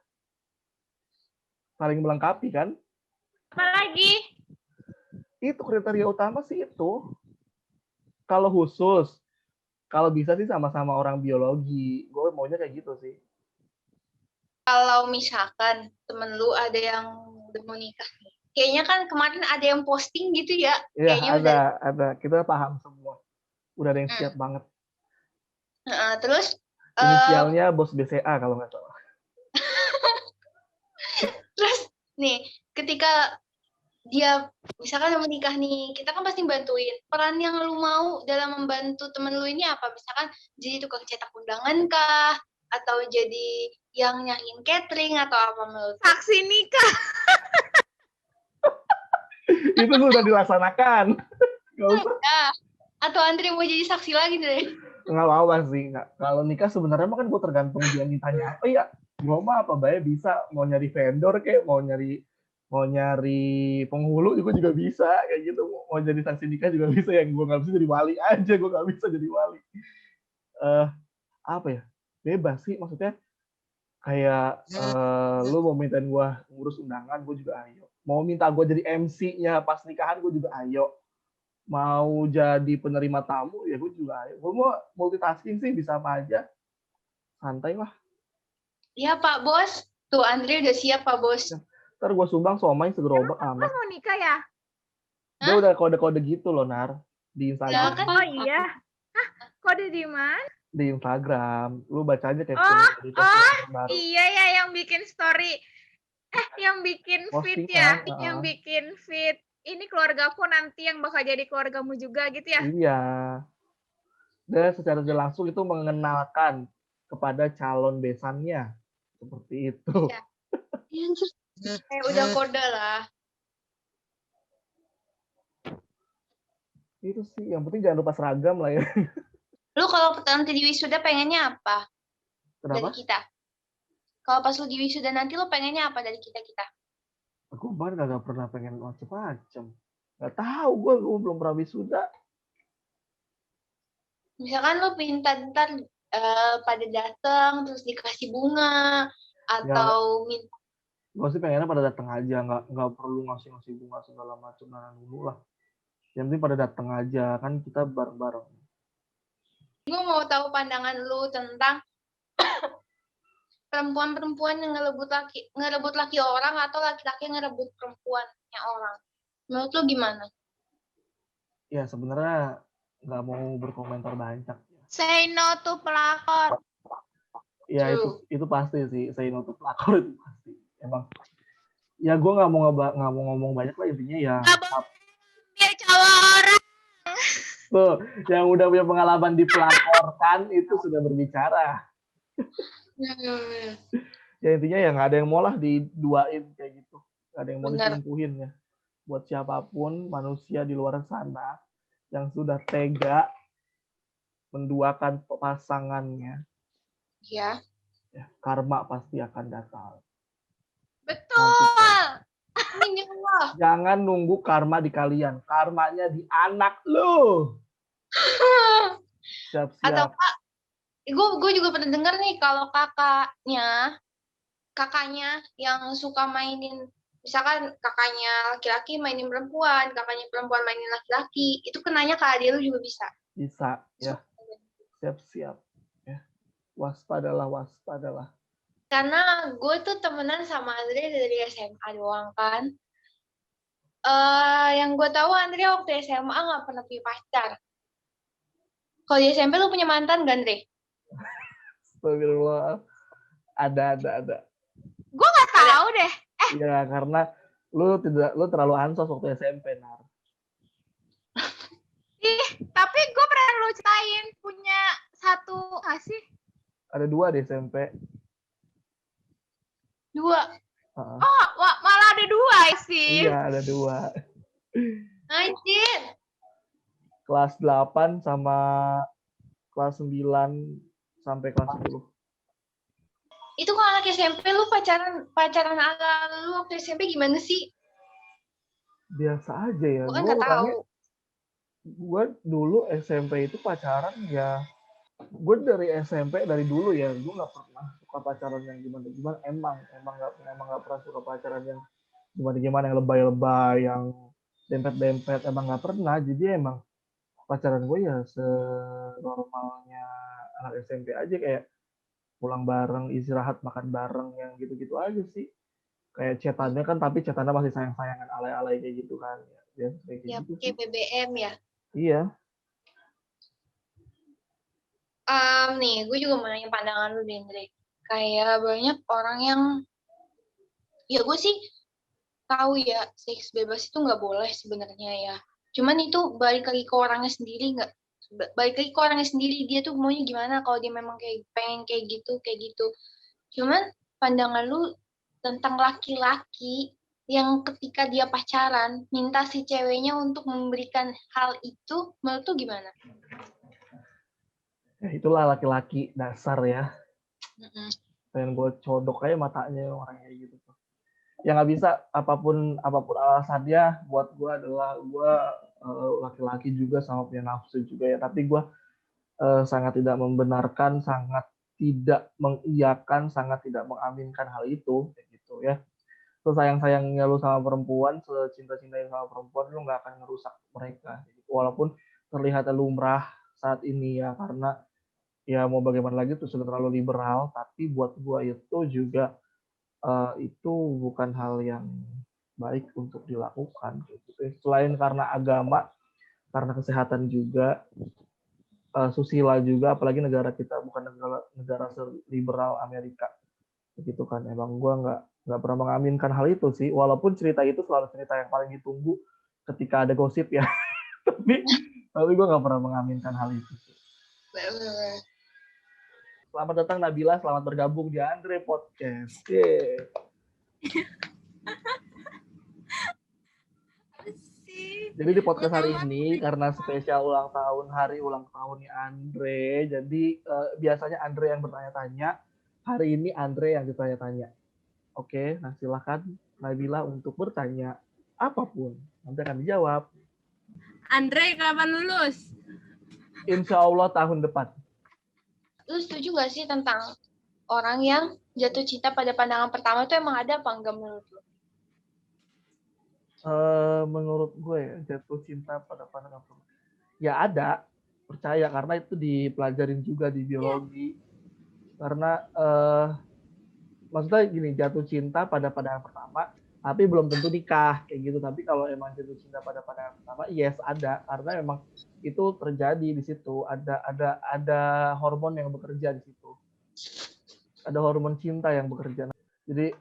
Saling melengkapi kan? Apalagi? Itu kriteria utama sih itu. Kalau khusus, kalau bisa sih sama-sama orang biologi. Gue maunya kayak gitu sih. Kalau misalkan temen lu ada yang udah mau nikah nih, kayaknya kan kemarin ada yang posting gitu ya? Iya, Kayaknya ada. Kita paham semua. Udah ada yang siap banget. Terus Inisialnya bos BCA kalau nggak salah. terus nih, ketika dia misalkan mau menikah nih, kita kan pasti bantuin. Peran yang lu mau dalam membantu temen lu ini apa? Misalkan jadi tukang cetak undangan kah? Atau jadi yang nyanyiin catering atau apa menurut lu? Saksi nikah. Itu sudah dilaksanakan. Nggak usah. Ya. Atau Andre mau jadi saksi lagi deh? Nggak apa-apa sih. Nggak. Kalau nikah sebenarnya mah kan gue tergantung dia mintanya apa ya. Gue mah apa baik bisa. Mau nyari vendor kayak, mau nyari penghulu juga bisa kayak gitu. Mau jadi saksi nikah juga bisa. Yang gue nggak bisa jadi wali aja. Gue nggak bisa jadi wali. Apa ya? Bebas sih maksudnya. Kayak lu mau mintain gue ngurus undangan, gue juga ayo. Mau minta gue jadi MC-nya pas nikahan, gue juga ayo. Mau jadi penerima tamu, ya gue juga ayo. Gue mau multitasking sih, bisa apa aja. Santai lah. Iya Pak Bos. Tuh Andre udah siap Pak Bos. Ntar gue sumbang somai segerobak amat. Mau nikah ya? Dia udah kode-kode gitu loh, Nar. Di Instagram. Ya kan? Oh iya. Hah? Kode di mana? Di Instagram. Lu baca aja kayak Iya ya, yang bikin story. Yang bikin feed ya. Yang bikin feed. Ini keluargaku nanti yang bakal jadi keluargamu juga gitu ya? Iya. Dan secara langsung itu mengenalkan kepada calon besannya. Seperti itu. Ya. Udah kode lah. Itu sih. Yang penting jangan lupa seragam lah ya. Lu kalau nanti di wisuda pengennya apa? Kenapa? Dari kita. Kalau pas lu di wisuda nanti lu pengennya apa dari kita-kita? Aku bahkan gak pernah pengen macem-macem. Gak tahu gue belum pernah wisuda. Misalkan lu minta ntar pada datang terus dikasih bunga atau minta. Gue sih pengennya pada datang aja, nggak perlu ngasih bunga segala macam dulu lah. Yang penting pada datang aja, kan kita bareng-bareng. Gue mau tahu pandangan lu tentang perempuan-perempuan yang ngerebut laki orang atau laki-laki yang ngerebut perempuannya orang. Menurut lu gimana? Ya sebenarnya nggak mau berkomentar banyak. Say no to pelakor. Ya itu pasti sih, say no to pelakor itu pasti. Emang. Ya gue nggak mau ngomong banyak lah, intinya ya. Dia cowok orang. Tuh, yang udah punya pengalaman dipelaporkan itu sudah berbicara. Ya intinya ya nggak ada yang mau lah diduain kayak gitu. Nggak ada yang mau diselingkuhin ya. Buat siapapun manusia di luar sana yang sudah tega menduakan pasangannya, ya karma pasti akan datang. Betul. Jangan nunggu karma di kalian, karmanya di anak lu. Siap-siap. Atau Kak, gue juga pernah dengar nih kalau kakaknya yang suka mainin, misalkan kakaknya laki-laki mainin perempuan, kakaknya perempuan mainin laki-laki, itu kenanya ke adik lu juga bisa. Bisa, ya. Siap-siap. Ya. Waspadalah. Karena gue tuh temenan sama Andre dari SMA doang kan. Yang gue tahu Andre waktu SMA nggak pernah punya pacar. Kalau di SMP lu punya mantan gak, Andre? Astagfirullah. Ada. Gue nggak tahu deh. Iya, karena lu terlalu ansos waktu SMP, Nar. Tapi gue pernah lu ceritain punya satu nggak sih? Ada 2 di SMP. 2. Oh, malah ada 2 sih. Iya, ada 2. Anjir. Kelas 8 sama kelas 9 sampai kelas 10. Itu kalau anak SMP lu pacaran ala lu waktu SMP gimana sih? Biasa aja ya. Gue kan nggak tahu. Gue dulu SMP itu pacaran ya. Gue dari SMP dari dulu ya. Gue nggak pernah suka pacaran yang gimana. Emang nggak pernah suka pacaran yang gimana yang lebay-lebay, yang dempet-dempet. Emang nggak pernah. Jadi emang pacaran gue ya senormalnya anak SMP aja, kayak pulang bareng, istirahat, makan bareng, yang gitu-gitu aja sih. Kayak chatannya kan, tapi chatannya masih sayang-sayangan, alay-alay kayak gitu kan. Ya, kayak gitu kayak BBM ya? Iya. Nih, gue juga mau nanya pandangan lu, Dendre. Kayak banyak orang yang, ya gue sih tahu ya, seks bebas itu nggak boleh sebenarnya ya. Cuman itu balik lagi ke orangnya sendiri, dia tuh maunya gimana, kalau dia memang kayak pengen kayak gitu. Cuman pandangan lu tentang laki-laki yang ketika dia pacaran minta si ceweknya untuk memberikan hal itu, menurut lu gimana? Ya itulah laki-laki dasar ya. Pengen gue codok aja matanya orang kayak gitu tuh. Ya nggak bisa, apapun alasannya, buat gue adalah gue laki-laki juga sama punya nafsu juga ya. Tapi gue sangat tidak membenarkan, sangat tidak mengiyakan, sangat tidak mengaminkan hal itu, kayak gitu ya. Sayang-sayangnya lu sama perempuan, secinta-cintanya sama perempuan, lu nggak akan ngerusak mereka. Walaupun terlihat lumrah saat ini ya, karena ya mau bagaimana lagi, itu sudah terlalu liberal, tapi buat gua itu juga itu bukan hal yang baik untuk dilakukan. Gitu. Selain karena agama, karena kesehatan juga, susila juga, apalagi negara kita bukan negara liberal Amerika. Begitu kan, emang gue nggak pernah mengaminkan hal itu sih, walaupun cerita itu selalu cerita yang paling ditunggu ketika ada gosip ya. tapi gue nggak pernah mengaminkan hal itu sih. Selamat datang Nabila, selamat bergabung di Andre Podcast. Jadi di podcast hari ini karena spesial hari ulang tahunnya Andre, jadi biasanya Andre yang bertanya-tanya, hari ini Andre yang ditanya-tanya. Oke, nah silakan Nabila untuk bertanya apapun, nanti akan dijawab. Andre kapan lulus? Insya Allah tahun depan. lu setuju gak sih tentang orang yang jatuh cinta pada pandangan pertama itu emang ada apa enggak menurut lu? Menurut gue ya, jatuh cinta pada pandangan pertama. Ya ada, percaya, karena itu dipelajarin juga di biologi. Karena maksudnya gini, jatuh cinta pada pandangan pertama, tapi belum tentu nikah kayak gitu. Tapi kalau emang jatuh cinta pada pandangan pertama, yes ada, karena emang itu terjadi di situ. Ada hormon yang bekerja di situ. Ada hormon cinta yang bekerja. Jadi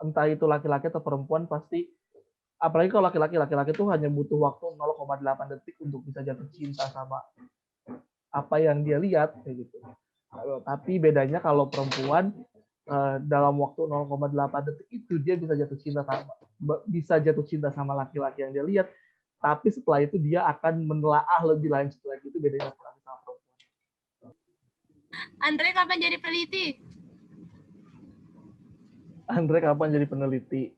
entah itu laki-laki atau perempuan pasti, apalagi kalau laki-laki itu hanya butuh waktu 0,8 detik untuk bisa jatuh cinta sama apa yang dia lihat kayak gitu. Tapi bedanya kalau perempuan dalam waktu 0,8 detik itu dia bisa jatuh cinta sama laki-laki yang dia lihat, tapi setelah itu dia akan menelaah lebih lanjut lagi. Itu bedanya laki-laki sama perempuan. Andre kapan jadi peneliti? Andre kapan jadi peneliti?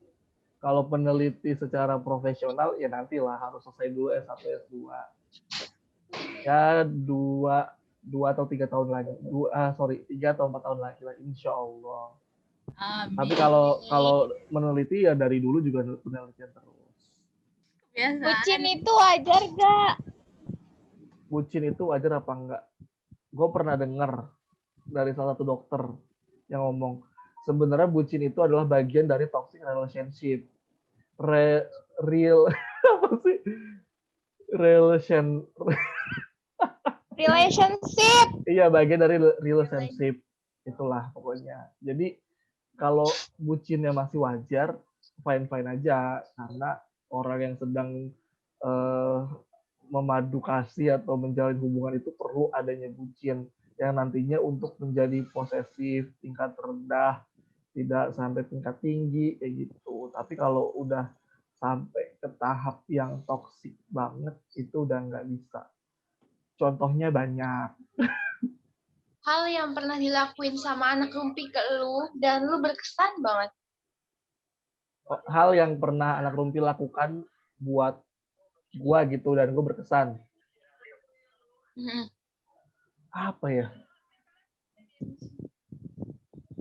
Kalau peneliti secara profesional ya nantilah, harus selesai dulu S1 S2. Ya 2 atau 3 tahun lagi. 3 atau 4 tahun lagi lah, insya Allah. Tapi kalau meneliti ya dari dulu juga penelitian terus. Kebiasaan. Bucin itu wajar gak? Bucin itu wajar apa enggak? Gue pernah dengar dari salah satu dokter yang ngomong, sebenarnya bucin itu adalah bagian dari toxic relationship. Apa sih? Relationship. Iya, bagian dari relationship. Itulah pokoknya. Jadi kalau bucinnya masih wajar, fine-fine aja. Karena orang yang sedang memadu kasih atau menjalin hubungan itu perlu adanya bucin yang nantinya untuk menjadi posesif, tingkat rendah, tidak sampai tingkat tinggi, kayak gitu. Tapi kalau udah sampai ke tahap yang toksik banget, itu udah nggak bisa. Contohnya banyak. Hal yang pernah dilakuin sama anak rumpi ke lu dan lu berkesan banget. Hal yang pernah anak rumpi lakukan buat gua gitu dan gua berkesan. Apa ya?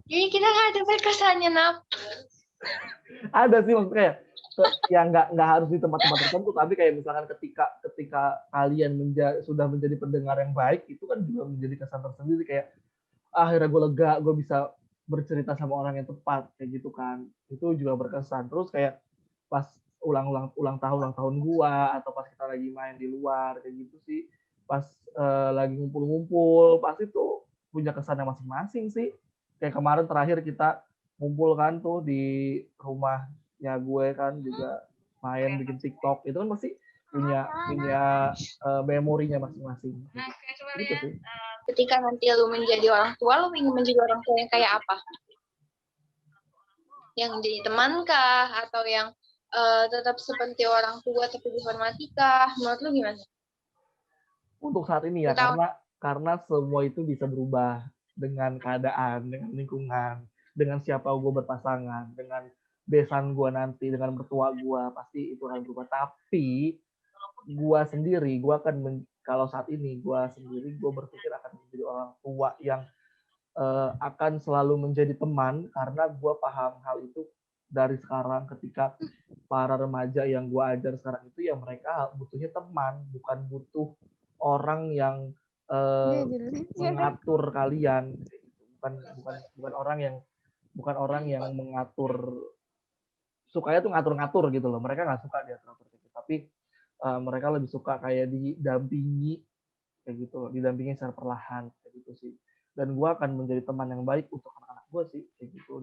Jadi kita nggak ada berkesannya, Nap. Ada sih, maksudnya ya nggak harus di tempat-tempat tertentu, tapi kayak misalkan ketika kalian sudah menjadi pendengar yang baik, itu kan juga menjadi kesan tersendiri, kayak akhirnya gue lega, gue bisa bercerita sama orang yang tepat kayak gitu kan, itu juga berkesan. Terus kayak pas ulang tahun gua, atau pas kita lagi main di luar kayak gitu sih, pas lagi ngumpul pasti tuh punya kesannya masing-masing sih. Kayak kemarin terakhir kita ngumpul kan tuh di rumahnya gue kan, juga main bikin TikTok, itu kan pasti punya memorinya masing-masing gitu sih. Ketika nanti lu menjadi orang tua, lu ingin menjadi orang tua yang kayak apa? Yang jadi teman kah? Atau yang tetap seperti orang tua tapi dihormati kah? Menurut lu gimana? Untuk saat ini ya, karena semua itu bisa berubah dengan keadaan, dengan lingkungan, dengan siapa gue berpasangan, dengan besan gue nanti, dengan mertua gue, pasti itu akan berubah. Tapi gue sendiri, kalau saat ini gue sendiri, gue berpikir akan menjadi orang tua yang akan selalu menjadi teman, karena gue paham hal itu dari sekarang. Ketika para remaja yang gue ajar sekarang itu, ya mereka butuhnya teman, bukan butuh orang yang mengatur kalian. Bukan orang yang mengatur, sukanya tuh ngatur-ngatur gitu loh. Mereka nggak suka diatur gitu. Tapi mereka lebih suka kayak didampingi kayak gitu loh, didampingi secara perlahan kayak gitu sih. Dan gue akan menjadi teman yang baik untuk anak-anak gue sih kayak gitu.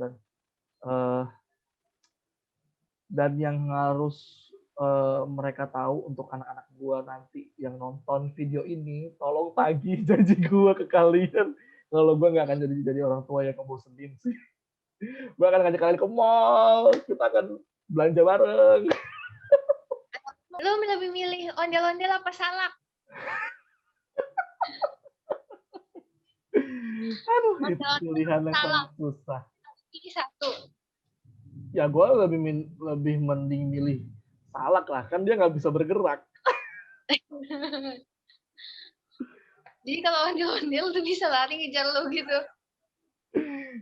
Dan yang harus mereka tahu untuk anak-anak gue nanti yang nonton video ini, tolong tagih janji gue ke kalian kalau gue nggak akan jadi orang tua yang ngebosenin sih. Gue akan ngajak kalian ke mall, kita akan belanja bareng. Lu lebih milih ondel-ondel apa salak? Aduh, itu pilihan yang sangat susah. Ini satu. Ya gue lebih mending milih salak lah, kan dia nggak bisa bergerak. Jadi kalau ondel-ondel tuh bisa lari ngejar lu gitu.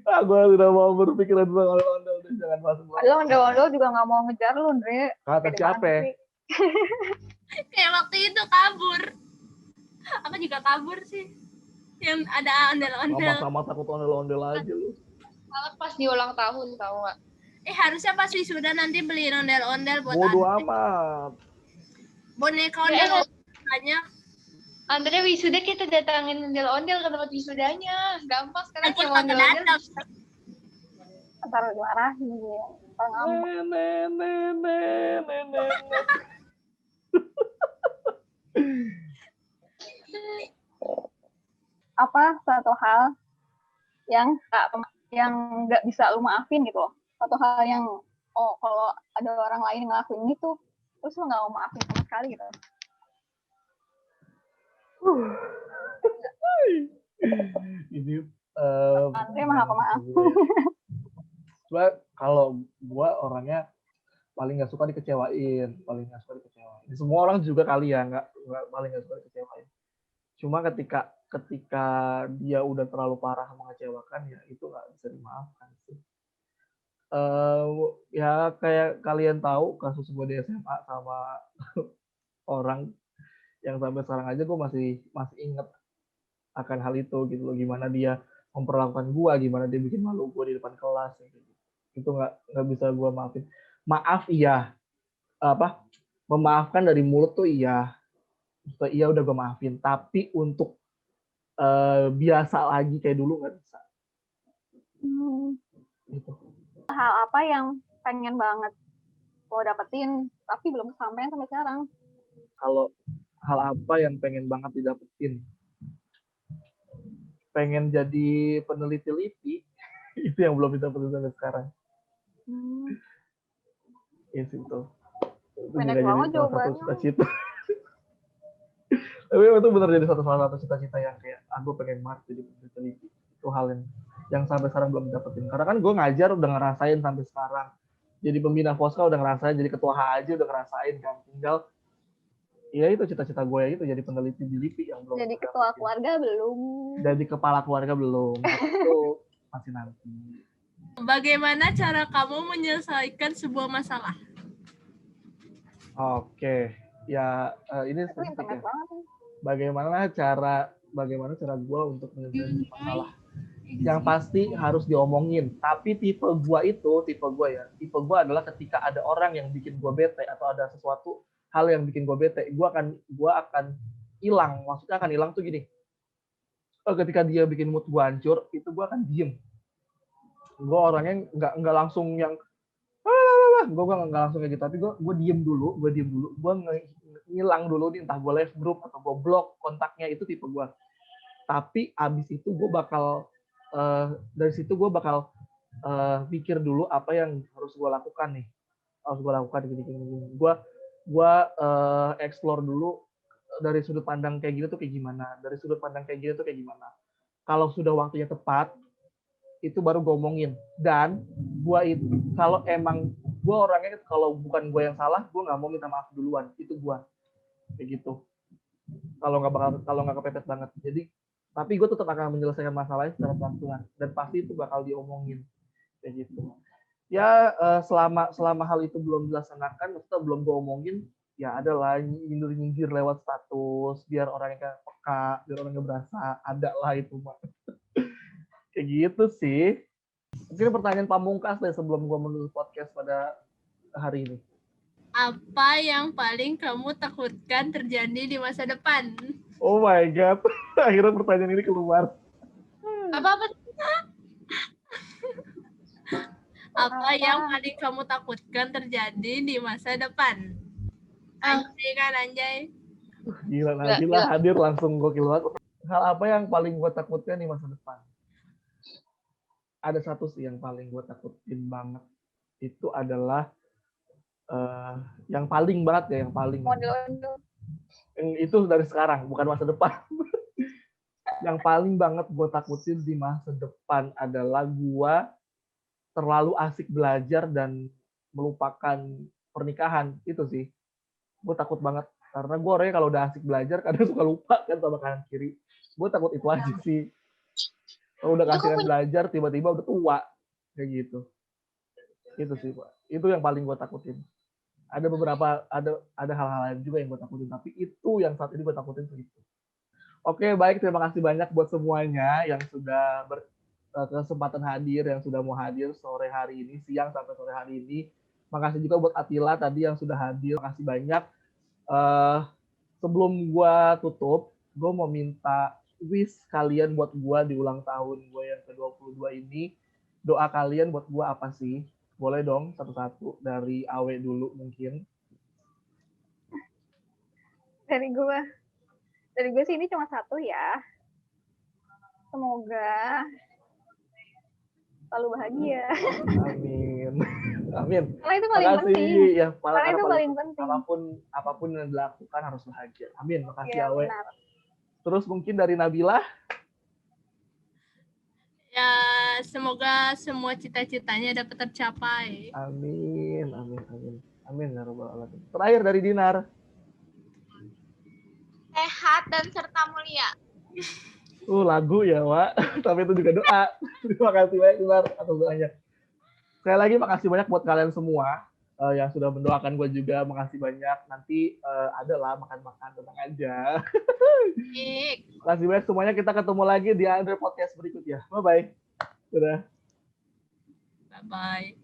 Gue tidak mau berpikiran tentang ondel-ondel, jangan masuk. Padahal ondel-ondel juga nggak mau ngejar lu, Andre. Kata siapa? Kayak waktu itu kabur. Aku juga kabur sih. Yang ada ondel-ondel. Sama-sama takut ondel-ondel aja lu. Malah pas di ulang tahun tau gak? Harusnya pas wisuda nanti beliin ondel-ondel buat Bodo Andre. amat. Boneka ondel banyak. Andre wisuda kita datangin ondel-ondel ke tempat wisudanya. Gampang sekarang Aku yang kagak ondel-ondel. datang. Ntar dimarahin dia. Ntar ngambek. Apa satu hal yang nggak bisa lu maafin gitu loh. Satu hal yang kalau ada orang lain ngelakuin gitu, terus lu nggak mau maafin sama sekali gitu. Ini Andre maha pemaaf. Cuma kalau gue orangnya paling nggak suka dikecewain. Semua orang juga kali ya nggak paling nggak suka dikecewain. Cuma ketika dia udah terlalu parah mengecewakan, ya itu nggak bisa dimaafkan sih. Ya kayak kalian tahu kasus gue di SMA sama orang yang sampai sekarang aja gue masih inget akan hal itu gitu loh, gimana dia memperlakukan gue, gimana dia bikin malu gue di depan kelas gitu. Itu nggak bisa gue maafin. Maaf iya, memaafkan dari mulut tuh iya udah gue maafin, tapi untuk biasa lagi kayak dulu nggak bisa. Gitu. Hal apa yang pengen banget lo dapetin tapi belum kesampaian sampai sekarang? Kalau hal apa yang pengen banget didapetin? Pengen jadi peneliti LIPI, itu yang belum didapetin sampai sekarang. Yes, itu Banyak banget jawabannya. Cita-cita. Tapi itu benar jadi salah satu cita-cita yang kayak aku pengen banget jadi peneliti LIPI. Itu hal yang sampai sekarang belum didapetin. Karena kan gue ngajar udah ngerasain sampai sekarang. Jadi pembina Foska udah ngerasain, jadi ketua HAJ udah ngerasain kan. Tinggal ya itu cita-cita gue ya itu jadi peneliti di LIPI yang belum. Jadi ketua keluarga belum. Jadi kepala keluarga belum. Itu masih nanti. Bagaimana cara kamu menyelesaikan sebuah masalah? Oke. Ya ini spesifik ya. Bagaimana cara gue untuk menyelesaikan masalah? Yang pasti harus diomongin. Tapi tipe gue adalah ketika ada orang yang bikin gue bete atau ada sesuatu hal yang bikin gue bete, gue akan hilang. Maksudnya akan hilang tuh gini. Ketika dia bikin mood gue hancur, itu gue akan diem. Gue orangnya nggak langsung yang gue nggak langsung kayak gitu, tapi gue diem dulu, gue ngilang dulu, entah gue left group atau gue blok kontaknya, itu tipe gue. Tapi abis itu gue bakal dari situ gue bakal pikir dulu apa yang harus gue lakukan nih, gini. Gue explore dulu dari sudut pandang kayak gitu tuh kayak gimana. Kalau sudah waktunya tepat, itu baru gue omongin. Dan gue itu kalau emang gue orangnya kalau bukan gue yang salah, gue nggak mau minta maaf duluan. Itu gue kayak gitu. Kalau nggak kepepet banget. Jadi tapi gue tetap akan menyelesaikan masalahnya secara pelan-pelan dan pasti itu bakal diomongin kayak gitu. Ya selama hal itu belum dilaksanakan, maksudnya belum gue omongin, ya adalah nyindir lewat status biar orangnya peka, biar orangnya berasa, ada lah itu mah. Kayak gitu sih. Mungkin pertanyaan pamungkas deh sebelum gue menutup podcast pada hari ini. Apa yang paling kamu takutkan terjadi di masa depan? Oh my God. Akhirnya pertanyaan ini keluar. Apa? Apa yang paling kamu takutkan terjadi di masa depan? Anjay. Gila, Nabila hadir langsung gokil banget. Hal apa yang paling gue takutkan di masa depan? Ada satu sih yang paling gue takutin banget. Itu adalah yang paling banget ya, yang paling. Itu dari sekarang, bukan masa depan. Yang paling banget gue takutin di masa depan adalah gue terlalu asik belajar dan melupakan pernikahan. Itu sih. Gue takut banget. Karena gue orangnya kalau udah asik belajar, kadang suka lupa kan sama kanan kiri. Gue takut itu aja sih. Kalau udah kasihan belajar, tiba-tiba udah tua. Kayak gitu. Itu sih, Pak. Itu yang paling gue takutin. Ada beberapa, ada hal-hal lain juga yang gue takutin. Tapi itu yang saat ini gue takutin segitu. Oke, baik. Terima kasih banyak buat semuanya yang sudah kesempatan hadir, yang sudah mau hadir sore hari ini, siang sampai sore hari ini. Makasih juga buat Atila tadi yang sudah hadir. Makasih banyak. Sebelum gue tutup, gue mau minta wish kalian buat gue di ulang tahun gue yang ke-22 ini. Doa kalian buat gue apa sih? Boleh dong satu-satu dari Awe dulu mungkin. Dari gue sih ini cuma satu ya. Semoga selalu bahagia. Amin. Amin. Karena itu paling penting. Ya, karena itu paling penting. Apapun yang dilakukan harus bahagia. Amin. Makasih Ya, Awe. benar. Terus mungkin dari Nabila. Ya, semoga semua cita-citanya dapat tercapai. Amin. Amin. Amin. Amin ya rabbal alamin. Terakhir dari Dinar. Sehat dan serta mulia. Lagu ya, Wak. Tapi itu juga doa. Terima kasih banyak Dinar atas doanya. Sekali lagi makasih banyak buat kalian semua yang sudah mendoakan gue juga. Makasih banyak. Nanti adalah makan-makan, tenang aja. Makasih banyak semuanya. Kita ketemu lagi di Andre Podcast berikutnya. Bye-bye. Dadah. Bye-bye.